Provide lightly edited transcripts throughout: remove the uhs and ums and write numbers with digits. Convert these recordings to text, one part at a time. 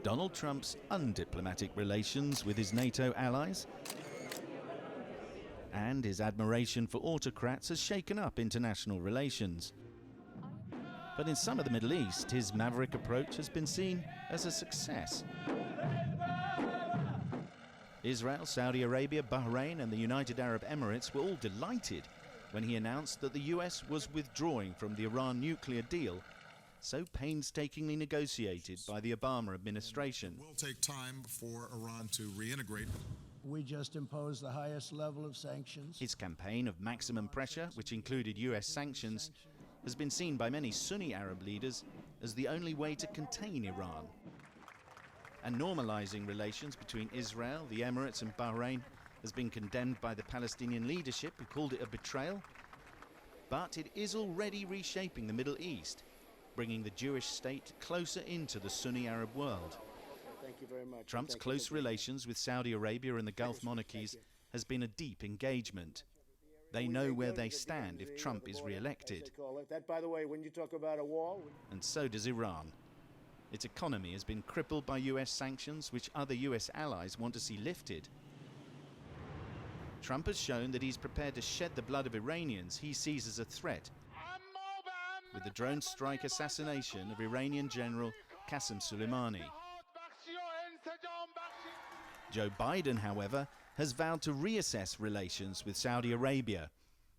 Donald Trump's undiplomatic relations with his NATO allies and his admiration for autocrats has shaken up international relations. But in some of the Middle East, his maverick approach has been seen as a success. Israel, Saudi Arabia, Bahrain and the United Arab Emirates were all delighted when he announced that the US was withdrawing from the Iran nuclear deal, so painstakingly negotiated by the Obama administration. It will take time for Iran to reintegrate. We just imposed the highest level of sanctions. His campaign of maximum pressure, which included US sanctions, has been seen by many Sunni Arab leaders as the only way to contain Iran. And normalizing relations between Israel, the Emirates and Bahrain has been condemned by the Palestinian leadership, who called it a betrayal. But it is already reshaping the Middle East, bringing the Jewish state closer into the Sunni Arab world. Thank you very much. Trump's close relations with Saudi Arabia and the Gulf monarchies has been a deep engagement. They know where they stand if Trump is re-elected. That, by the way, when you talk about a wall... And so does Iran. Its economy has been crippled by US sanctions, which other US allies want to see lifted. Trump has shown that he's prepared to shed the blood of Iranians he sees as a threat, with the drone strike assassination of Iranian General Qasem Soleimani. Joe Biden, however, has vowed to reassess relations with Saudi Arabia.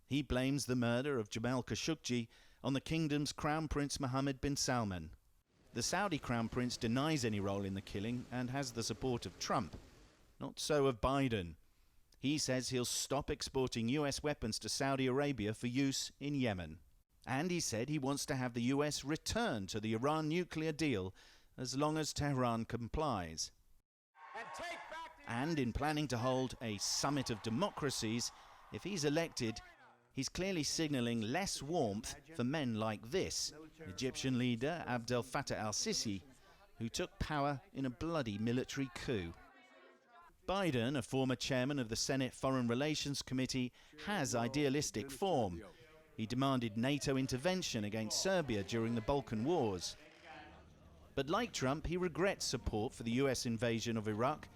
He blames the murder of Jamal Khashoggi on the kingdom's Crown Prince Mohammed bin Salman. The Saudi Crown Prince denies any role in the killing and has the support of Trump. Not so of Biden. He says he'll stop exporting US weapons to Saudi Arabia for use in Yemen. And he said he wants to have the US return to the Iran nuclear deal as long as Tehran complies. And in planning to hold a summit of democracies, if he's elected, he's clearly signalling less warmth for men like this, Egyptian leader Abdel Fattah al-Sisi, who took power in a bloody military coup. Biden, a former chairman of the Senate Foreign Relations Committee, has idealistic form. He demanded NATO intervention against Serbia during the Balkan Wars. But like Trump, he regrets support for the US invasion of Iraq,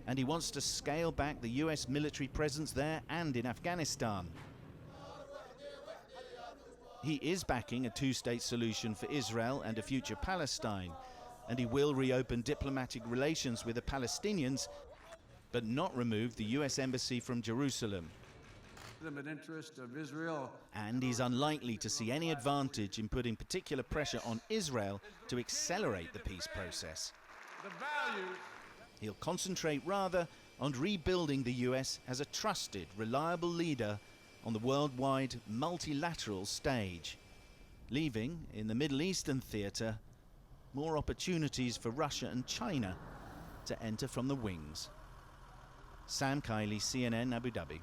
and he wants to scale back the US military presence there and in Afghanistan. He is backing a two-state solution for Israel and a future Palestine, and he will reopen diplomatic relations with the Palestinians, but not remove the US embassy from Jerusalem. Interest of Israel. And he's unlikely to see any advantage in putting particular pressure on Israel to accelerate the peace process. The values. He'll concentrate rather on rebuilding the US as a trusted, reliable leader on the worldwide multilateral stage, leaving in the Middle Eastern theatre more opportunities for Russia and China to enter from the wings. Sam Kiley, CNN, Abu Dhabi.